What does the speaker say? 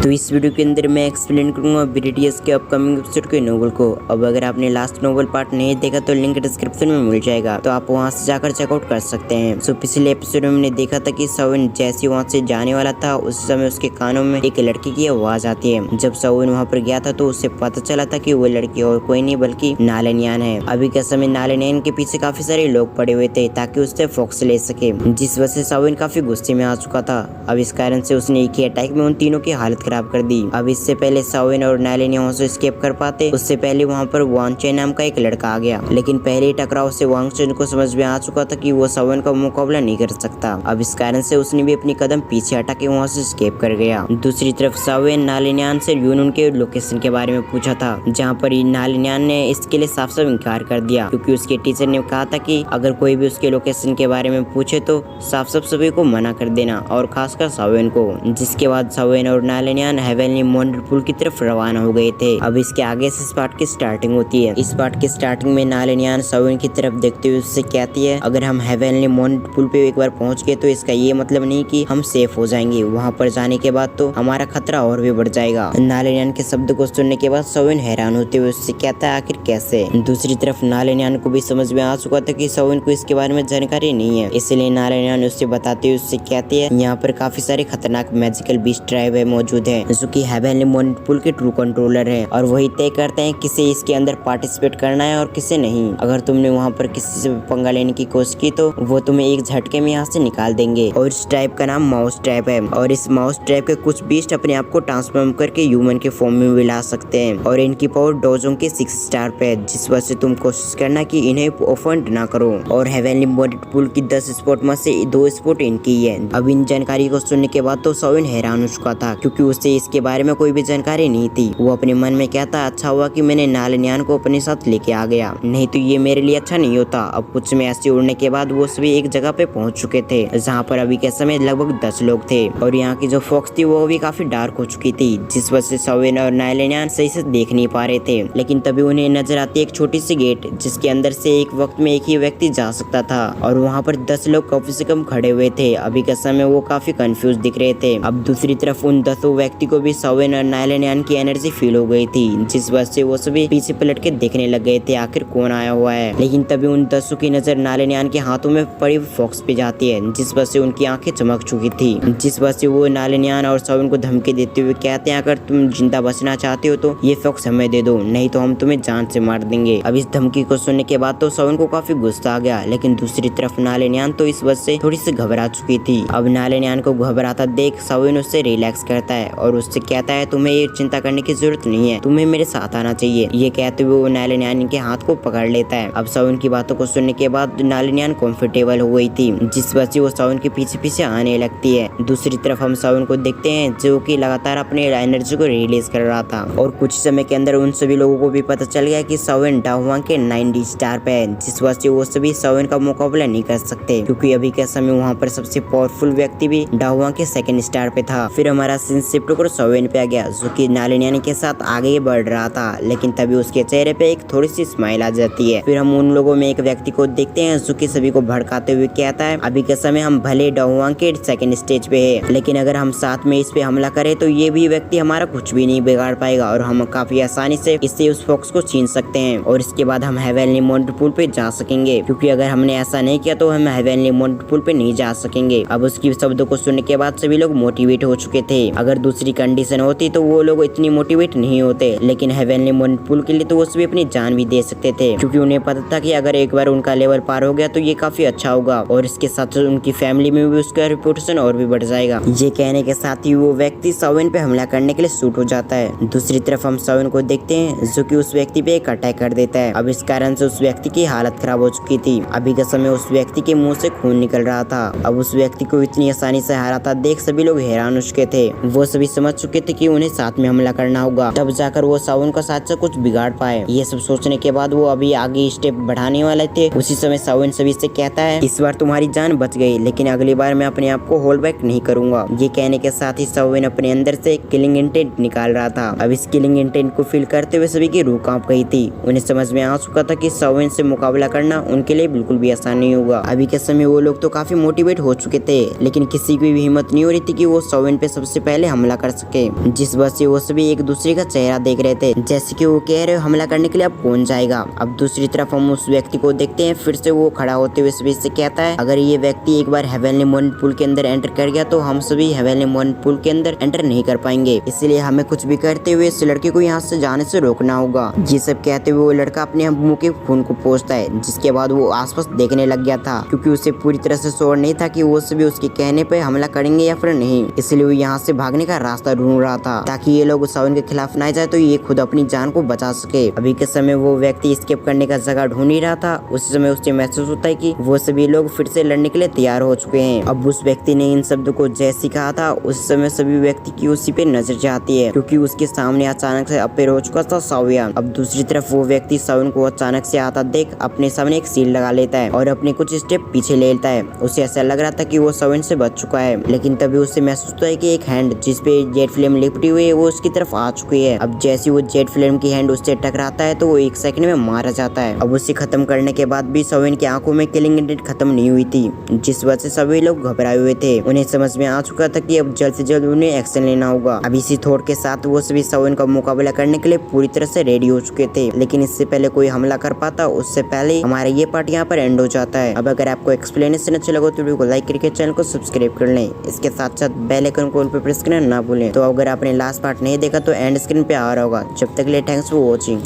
तो इस वीडियो के अंदर मैं एक्सप्लेन करूंगा BTS के अपकमिंग एपिसोड के नोवेल को। अब अगर आपने लास्ट नोवेल पार्ट नहीं देखा तो लिंक डिस्क्रिप्शन में मिल जाएगा, तो आप वहां से जाकर चेकआउट कर सकते हैं। सो पिछले एपिसोड में हमने देखा था कि सवन जैसे वहां से जाने वाला था उस समय उसके कानों में एक लड़की की आवाज आती है। जब सवन वहां पर गया था तो उससे पता चला था कि वो लड़की और कोई नहीं बल्कि नालेनियन है। अभी के समय नालेनियन के पीछे काफी सारे लोग पड़े हुए थे ताकि उससे फॉक्स ले सके, जिस वजह से सवन काफी गुस्से में आ चुका था। अब इस कारण से उसने एक ही अटैक में उन तीनों की हालत खराब कर दी। अब इससे पहले सवन और नालेनियन वहां से एस्केप कर पाते उससे पहले वहां पर वांगचेन नाम का एक लड़का आ गया, लेकिन पहले टकराव से वांगचेन को समझ में आ चुका था कि वो सवन का मुकाबला नहीं कर सकता। अब इस कारण से उसने भी अपनी कदम पीछे हटा के वहाँ से एस्केप कर गया। दूसरी तरफ सवन नालेनियन से यूनून के लोकेशन के बारे में पूछा था, जहाँ पर नालेनियन ने इसके लिए साफ साफ इनकार कर दिया, क्योंकि उसके टीचर ने कहा था कि अगर कोई भी उसके लोकेशन के बारे में पूछे तो साफ साफ सभी को मना कर देना, और खासकर सवन को। जिसके बाद सवन और नालेनियन हेवनली मोंडर पुल की तरफ रवाना हो गए थे। अब इसके आगे से इस पार्ट की स्टार्टिंग होती है। इस पार्ट की स्टार्टिंग में नालेनियन सवन की तरफ देखते हुए उससे कहती है, अगर हम हेवनली मोंडर पुल पे एक बार पहुंच गए तो इसका ये मतलब नहीं कि हम सेफ हो जाएंगे, वहाँ पर जाने के बाद तो हमारा खतरा और भी बढ़ जाएगा। नालेनियन के शब्द को सुनने के बाद सवन हैरान होते हुए उससे कहता है, आखिर कैसे? दूसरी तरफ नालेनियन को भी समझ में आ चुका था कि सवन को इसके बारे में जानकारी नहीं है, इसलिए नालेनियन उससे बताते हुए उससे कहती है, यहाँ पर काफी सारे खतरनाक मैजिकल बीस्ट ट्राइब है मौजूद है, जो कि हेवनली मोंडर पुल के ट्रू कंट्रोलर है, और वही तय करते हैं किसे इसके अंदर पार्टिसिपेट करना है और किसे नहीं। अगर तुमने वहाँ पर किसी से पंगा लेने की कोशिश की तो वो तुम्हें एक झटके में यहाँ से निकाल देंगे। और इस ट्राइब का नाम माउस ट्राइब है, और इस माउस ट्राइब के कुछ बीस्ट अपने आप को ट्रांसफॉर्म करके ह्यूमन के फॉर्म में भी ला सकते हैं, और इनकी पावर डोजों के 6 स्टार पे है, जिस वजह से तुम कोशिश करना कि इन्हें ऑफेंड ना करो। और हेवनली मोंडर पुल की 10 स्पॉट में से 2 स्पॉट इनकी है। अब इन जानकारी को सुनने के बाद तो सवन हैरान हो चुका था, क्योंकि उसे इसके बारे में कोई भी जानकारी नहीं थी। वो अपने मन में कहता, अच्छा हुआ कि मैंने नालेनियन को अपने साथ लेके आ गया, नहीं तो ये मेरे लिए अच्छा नहीं होता। अब कुछ समय ऐसे उड़ने के बाद वो सभी एक जगह पे पहुंच चुके थे, जहाँ पर अभी के समय लगभग 10 लोग थे, और यहाँ की जो फॉक्स थी वो भी काफी डार्क हो चुकी थी, जिस वजह से सवन और नालेनियन सही से देख नहीं पा रहे थे। लेकिन तभी उन्हें नजर आती एक छोटी सी गेट, जिसके अंदर से एक वक्त में एक ही व्यक्ति जा सकता था, और वहाँ पर 10 लोग कम से कम खड़े हुए थे। अभी के समय वो काफी कंफ्यूज दिख रहे थे। अब दूसरी तरफ उन 10 व्यक्ति को भी सवन और नालेनियन की एनर्जी फील हो गई थी, जिस वजह से वो सभी पीछे पलट के देखने लग गए थे आखिर कौन आया हुआ है। लेकिन तभी उन 10 की नजर नालेनियन के हाथों में पड़ी फॉक्स पे जाती है, जिस वजह से उनकी आंखें चमक चुकी थी, जिस वजह से वो नालेनियन और सवन को धमकी देते हुए कहते हैं, अगर तुम जिंदा बचना चाहते हो तो ये फॉक्स हमें दे दो, नहीं तो हम तुम्हें जान से मार देंगे। अब इस धमकी को सुनने के बाद तो सवन को काफी गुस्सा आ गया, लेकिन दूसरी तरफ नालेनियन तो इस वजह से थोड़ी सी घबरा चुकी थी। अब नालेनियन को घबराता देख सवन उससे रिलैक्स करता है और उससे कहता है, तुम्हें ये चिंता करने की जरूरत नहीं है, तुम्हें मेरे साथ आना चाहिए। ये कहते हुए वो नालेनियन के हाथ को पकड़ लेता है। अब सवन की बातों को सुनने के बाद नालेनियन कंफर्टेबल हो गई थी, जिस वजह से वो सवन के पीछे पीछे आने लगती है। दूसरी तरफ हम सवन को देखते हैं, जो कि लगातार अपने एनर्जी को रिलीज कर रहा था, और कुछ समय के अंदर उन सभी लोगों को भी पता चल गया कि सवन डाहुआंग के 90 स्टार पे है, जिस वजह से वो सभी सवन का मुकाबला नहीं कर सकते, क्योंकि अभी के समय वहाँ पर सबसे पावरफुल व्यक्ति भी डाहुआंग के 2nd स्टार पे था। फिर हमारा सीन शिफ्ट कर सवन पे आ गया, जो कि नालेनियन के साथ आगे बढ़ रहा था, लेकिन तभी उसके चेहरे पे एक थोड़ी सी स्माइल आ जाती है। फिर हम उन लोगों में एक व्यक्ति को देखते हैं, जो कि सभी को भड़काते हुए कहता है, अभी के समय हम भले डाहुआंग के 2nd स्टेज पे है, लेकिन अगर हम साथ में इस पे हमला करें तो ये भी व्यक्ति हमारा कुछ भी नहीं बिगाड़ पाएगा, और हम काफी आसानी से इससे उस फॉक्स को छीन सकते हैं, और इसके बाद हम हेवनली मोंडर पुल पे जा सकेंगे, क्योंकि अगर हमने ऐसा नहीं किया तो हम हेवनली मोंडर पुल पे नहीं जा सकेंगे। अब उसकी शब्दों को सुनने के बाद सभी लोग मोटिवेट हो चुके थे। अगर दूसरी कंडीशन होती तो वो लोग इतनी मोटिवेट नहीं होते, लेकिन हेवनली मोंडर पुल के लिए तो वो सभी अपनी जान भी दे सकते थे, क्योंकि उन्हें पता था कि अगर एक बार उनका लेवल पार हो गया तो ये काफी अच्छा होगा, और इसके साथ उनकी फैमिली में भी उसका रिपोर्टेशन और भी बढ़ जाएगा। ये कहने के साथ ही वो व्यक्ति सवन पे हमला करने के लिए शूट हो जाता है। दूसरी तरफ हम सवन को देखते हैं, जो कि उस व्यक्ति पे एक अटैक कर देता है। अब इस कारण से उस व्यक्ति की हालत खराब हो चुकी थी। अभी के समय उस व्यक्ति के मुंह से खून निकल रहा था। अब उस व्यक्ति को इतनी आसानी से हराता देख सभी लोग हैरान हो चुके थे। वो सभी समझ चुके थे कि उन्हें साथ में हमला करना होगा, तब जाकर वो सवन का साथ से कुछ बिगाड़ पाए। ये सब सोचने के बाद वो अभी आगे स्टेप बढ़ाने वाले थे। उसी समय सवन सभी से कहता है, इस बार तुम्हारी जान बच गई, लेकिन अगली बार मैं अपने आप को होल्ड बैक नहीं करूंगा। ये कहने के साथ ही सवन अपने अंदर से किलिंग इंटेंट निकाल रहा था। अब इस किलिंग इंटेंट को फील करते हुए सभी की रूह कांप गई थी। उन्हें समझ में आ चुका था कि सवन से मुकाबला करना उनके लिए बिल्कुल भी आसान नहीं होगा। अभी के समय वो लोग तो काफी मोटिवेट हो चुके थे, लेकिन किसी की भी हिम्मत नहीं हो रही थी कि वो सवन पे सबसे पहले हमला कर सके, जिस वजह से वो सभी एक दूसरे का चेहरा देख रहे थे, जैसे कि वो कह रहे हमला करने के लिए अब कौन जाएगा। अब दूसरी तरफ हम उस व्यक्ति को देखते हैं, फिर से वो खड़ा होते हुए सभी से कहता है अगर ये व्यक्ति एक बार हेवनली मोमेंट पूल के अंदर एंटर कर गया तो हम सभी हेवनली मोमेंट पूल के अंदर एंटर नहीं कर पाएंगे, इसलिए हमें कुछ भी करते हुए इस लड़के को यहाँ से जाने से रोकना होगा। ये सब कहते हुए वो लड़का अपने मुंह के खून को पोंछता है, जिसके बाद वो आसपास देखने लग गया था, क्योंकि उसे पूरी तरह से श्योर नहीं था कि वो सभी उसके कहने पे हमला करेंगे या फिर नहीं, इसलिए वो यहाँ से भागने का रास्ता ढूंढ रहा था ताकि ये लोग सावन के खिलाफ ना जाए तो ये खुद अपनी जान को बचा सके। अभी के समय वो व्यक्ति एस्केप करने का जगह ढूंढ ही रहा था, उस समय उसे महसूस होता है कि वो सभी लोग फिर से लड़ने के लिए तैयार हो चुके हैं। अब उस व्यक्ति ने इन शब्दों को जैसे कहा था, उस समय सभी व्यक्ति की उसी पे नजर जाती है, क्योंकि उसके सामने अचानक से अपेयर हो चुका था सावियन। अब दूसरी तरफ वो व्यक्ति सावन को अचानक से आता देख अपने सामने एक सील लगा लेता है और अपने कुछ स्टेप पीछे ले लेता है। उसे ऐसा लग रहा था कि वो सावन से बच चुका है, लेकिन तभी उसे महसूस होता है कि एक हैंड जिसपे जेट फ्लेम लिपटी हुई है वो उसकी तरफ आ चुकी है। अब जैसे वो जेट फ्लेम की हैंड उससे टकराता है तो वो 1 सेकंड में मारा जाता है। अब उसे खत्म करने के बाद भी सावन की आंखों में किलिंग इंटेंट खत्म नहीं हुई थी, जिस वजह से सभी लोग घबराए हुए थे। उन्हें समझ में आ चुका था कि अब जल्द से जल्द उन्हें एक्शन लेना होगा। अब इसी थॉट के साथ वो सभी सावन का मुकाबला करने के लिए पूरी तरह से रेडी हो चुके थे, लेकिन इससे पहले कोई हमला कर पाता उससे पहले हमारा ये पार्ट यहाँ पर एंड हो जाता है। अब अगर आपको एक्सप्लेनेशन अच्छा लगा तो वीडियो को लाइक करके चैनल को सब्सक्राइब कर लें, इसके साथ साथ बेल आइकन को ऑल पे प्रेस करना ना भूलें। तो अगर आपने लास्ट पार्ट नहीं देखा तो एंड स्क्रीन पे आ रहा होगा। जब तक के लिए थैंक्स फॉर वॉचिंग।